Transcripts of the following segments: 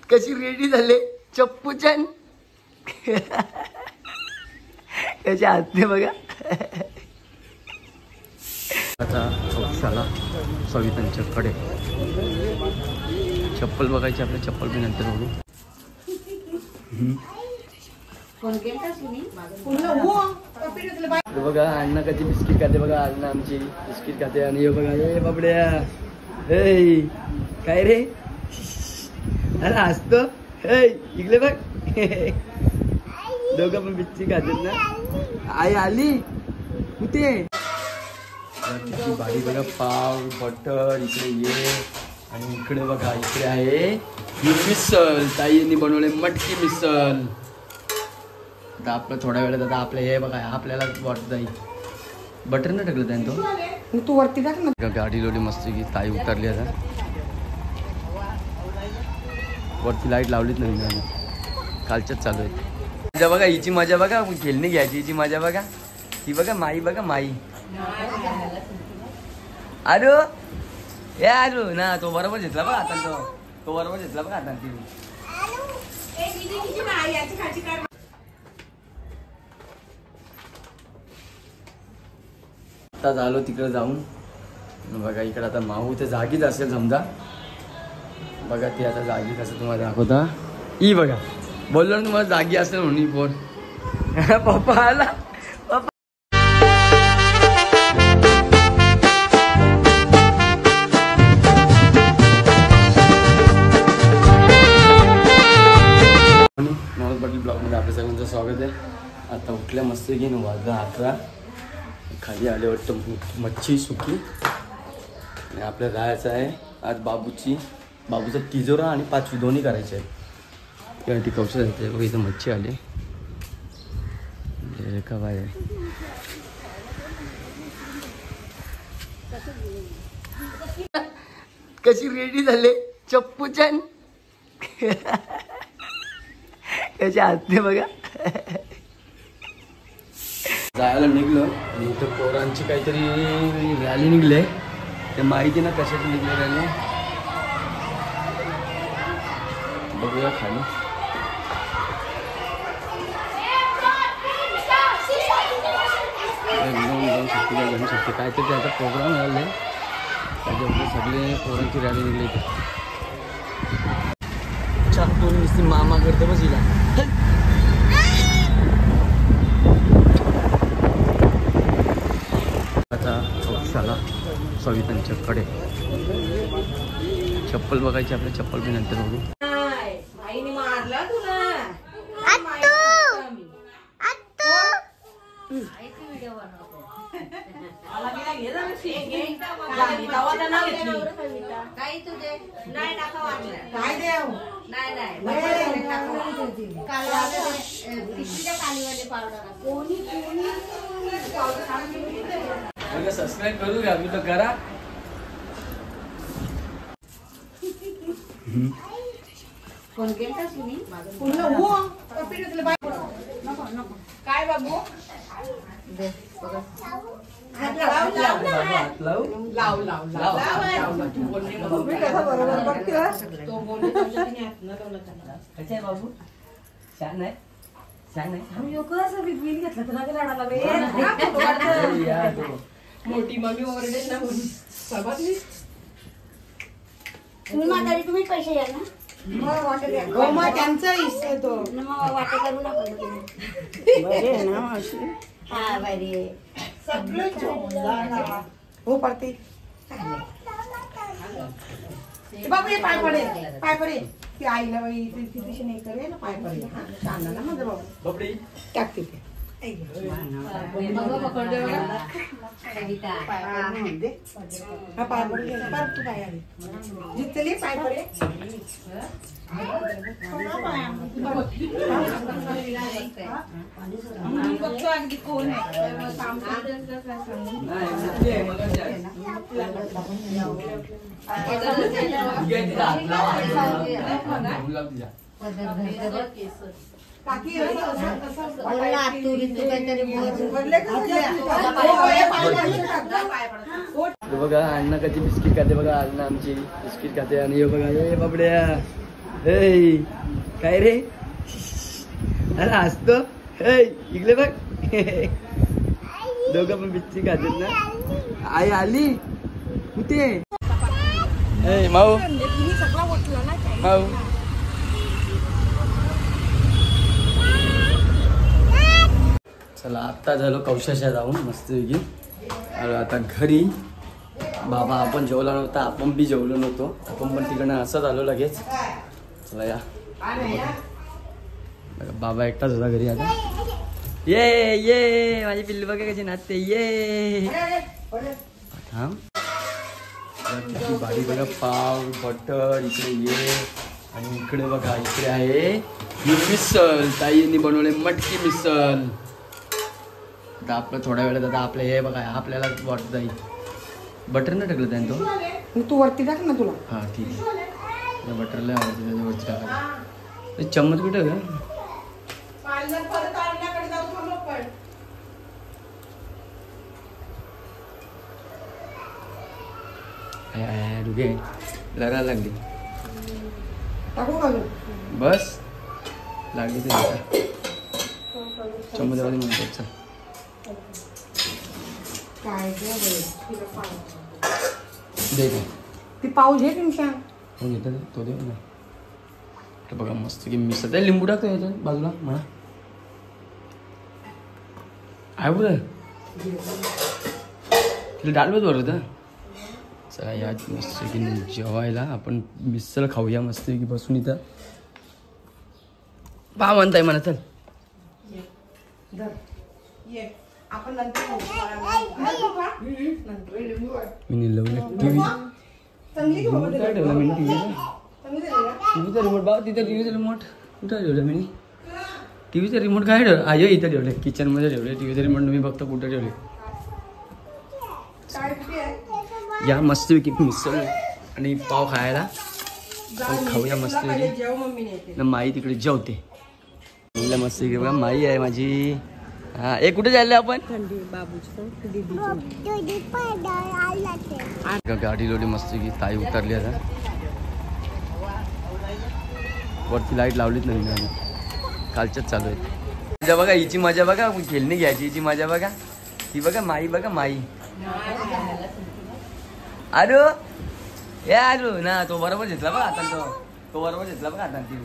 कशी रेडी झाले चप्पूचन त्याच्या हातने बघा. आता चौशाला सवितांच्याकडे चप्पल बघायची. आपल्या चप्पल मी नंतर बघू. बघा अण्णा कधी बिस्किट खाते बघा. अण्णा आमची बिस्किट खाते आणि हे बघा हे बाबड्या हे काय रे अरे हसतो हे इकडे बघ. दोघं पण बिस्किट खातात ना. आई आली कुठे भारी बघा. पाव बटर इकडे ये आणि इकडे बघा इकडे आहे ही मिसल. ताईंनी बनवले मटकी मिसल. आता आपलं थोड्या वेळात आता आपलं हे बघा आपल्याला वाटत जाईल. बटर नाही टाकलं त्याने तू वरती टाक ना. गाडी लोडी मस्त की ताई उतरली. आता वरती लाईट लावलीच नाही कालच्याच चालू आहे. बघा हिची मजा बघा. खेळणी घ्यायची हिची मजा बघा. ही बघा माई बघा माई. अरे हे आरू ना तो बरोबर घेतला बघा आता. तो बरोबर घेतला बघा आता. आता झालो तिकडे जाऊन बघा. इकडे आता माऊ ते जागीच असेल समजा. बघा ती आता जागी कसं तुम्हाला दाखवता. ई बघा बोललो ना तुम्हाला जागी असेल म्हणून फोन. पप्पा आला. पप्पा ब्लॉग मध्ये आपल्या सगळ्यांचं स्वागत आहे. आता उठल्या मस्त घेऊन वाजला 11. खाली आले वाटतं मच्छी सुकी. आणि आपल्याला राहायचं आहे आज बाबूचा तिजोरा आणि 5वी दोन्ही करायचे आहेत. किंवा ती कौशल आहे बघा. इथं मच्छी आली का बाय. कशी रेडी झाले चप्पूचन त्याच्या हातने बघा. जायला निघलो आणि इथं पोरांची काहीतरी रॅली निघले. ते माहिती ना कशाची निघले रॅली. बघूया खाली. एकदम शकते काहीतरी त्याचा प्रोग्राम झाला. त्याच्यामुळे सगळे पोरांची रॅली निघली. इथे छान दोन दिसते मामा करते बस हिला. आता चौशाला सवितांच्याकडे चप्पल बघायची. आपल्या चप्पल मी नंतर बघू. सबस्क्राईब करू घ्या मी तर करा. काय बाबू बाबू छान आहे. छान आहे. मोठी मम्मी ओरडे ना तुम्ही पैसे द्या ना. त्यांचा हिस्सा तो वाटे करू नका. हा बरे सगळं हो पडते. बाबू ये पाय पडे ती आईला बाई तिथे नाही करे ना. पाय पडे छान ना माझा बाबू टाकते ते. जितले पाय पडे बघतो अगदी कोण आहे. बघा अण्णा कधी बिस्किट खाते बघा. अण्णा आमची बिस्किट खाते आणि हे बघा हे बाबड्या काय रे अरे हसतो इकडे बघ दोघं पण बिच्ची खातात ना आई आली कुठे माऊ माऊ चला आत्ता झालो कौशाशा जाऊन मस्तपैकी आणि आता घरी बाबा आपण जेवला नव्हता आपण बी जेवलो नव्हतो आपण पण तिकडनं असंच आलो लगेच चला या बाबा एकटाच होता घरी आता ये माझी पिल्लू बघा कशी नाचते ये थांब किती भारी बघा पाव बटर इकडे ये आणि इकडे बघा इकडे आहे ही मिसल ताईंनी बनवले मटकी मिसल आता आपलं थोड्या वेळात आता आपलं हे बघा आपल्याला वाटत जाईल बटर नाही टाकलं त्याने तो तू वरती टाक ना तुला हा ठीक आहे बटरला आवडते त्याच्यावरती टाकायला चम्मच कुठे का रुगे लगा लागली बस लागली ते चम्मचवाली म्हणतात दे ती पाऊस घे तुमच्या हो घेतात तो दे ना तर बघा मस्त की मिसळ आहे लिंबू टाकतो याच्यात बाजूला म्हणा आहे बरं तिला डालवत बरं चला या मस्त की जेवायला आपण मिसळ खाऊया मस्त की बसून इथं पहा म्हणताय म्हणा चल आपण नंतर मी लावलं टीव्ही काय ठेवला मी टीव्हीचा रिमोट बाबा तिथं टीव्हीचा रिमोट कुठं ठेवलं मी टीव्हीचा रिमोट काय ठेवलं आयो इथं ठेवले किचनमध्ये ठेवले टीव्हीचा रिमोट मी बघतो कुठं ठेवले या मस्तपैकी मिसळ आणि पाव खायला खाऊया मस्तपैकी माई तिकडे जेवते मस्तपैकी बघा माई आहे माझी हा एक कुठे जायला आपण गाडी लोडी मस्त की ताई उतरली आता वरती लाईट लावलीच नाही कालच्याच चालू आहे बघा हिची मजा बघा खेळणी घ्यायची हिची मजा बघा ती बघा माई बघा माई अरे हे आलो ना तो बरोबर घेतला बघा आता तो बरोबर घेतला बघा आता ती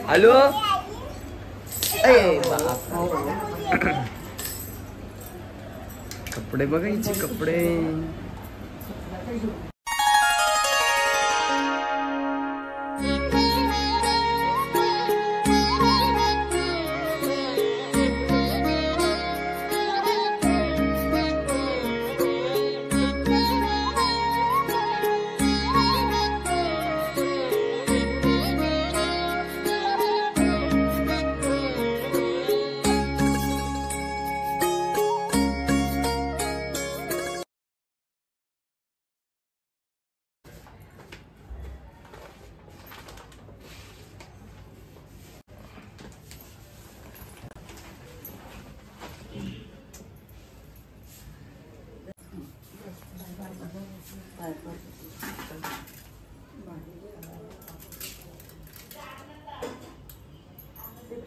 हॅलो कपडे बघा हिचे कपडे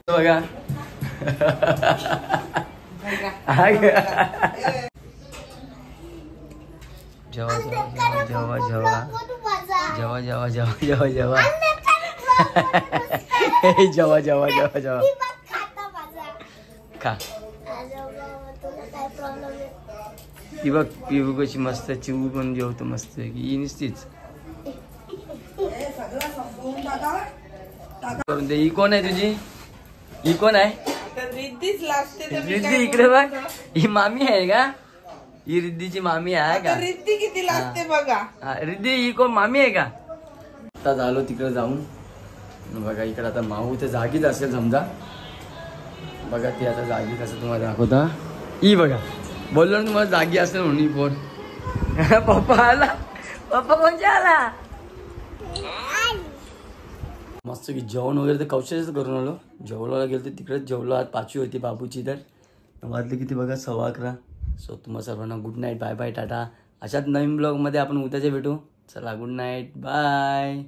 बघा जेव्हा जेव्हा जेव्हा जेव्हा जेव्हा जेव्हा जेव्हा जेव्हा जेव्हा जेव्हा जेव्हा जेव्हा खा ती बघ पिऊ कशी मस्त चिवू पण जेवतो मस्त ही नुसतीच करून दे ही कोण आहे तुझी ही कोण आहे रिद्धी इकडे बघ ही मामी आहे का ही रिद्धीची मामी आहे का रिद्धी किती लागते बघा रिद्धी ही कोण मामी आहे का आता झालो तिकडे जाऊन बघा इकडे आता माऊ तर जागीच असेल समजा बघा ती आता जागी कसं तुम्हाला दाखवता ही बघा बोललो ना तुम्हाला जागी असेल म्हणून फोन पप्पा आला पप्पा कोणच्या आला मस्त की जेवण वगैरे तर कौशल्याच करून आलो जेवणाला गेलो तर तिकडेच जेवलो आज पाचवी होती बाबूची तर वाजले किती बघा 11:15 सो तुम्हाला सर्वांना good night bye bye tata अशाच नवीन ब्लॉगमध्ये आपण उद्याचे भेटू चला गुड नाईट बाय.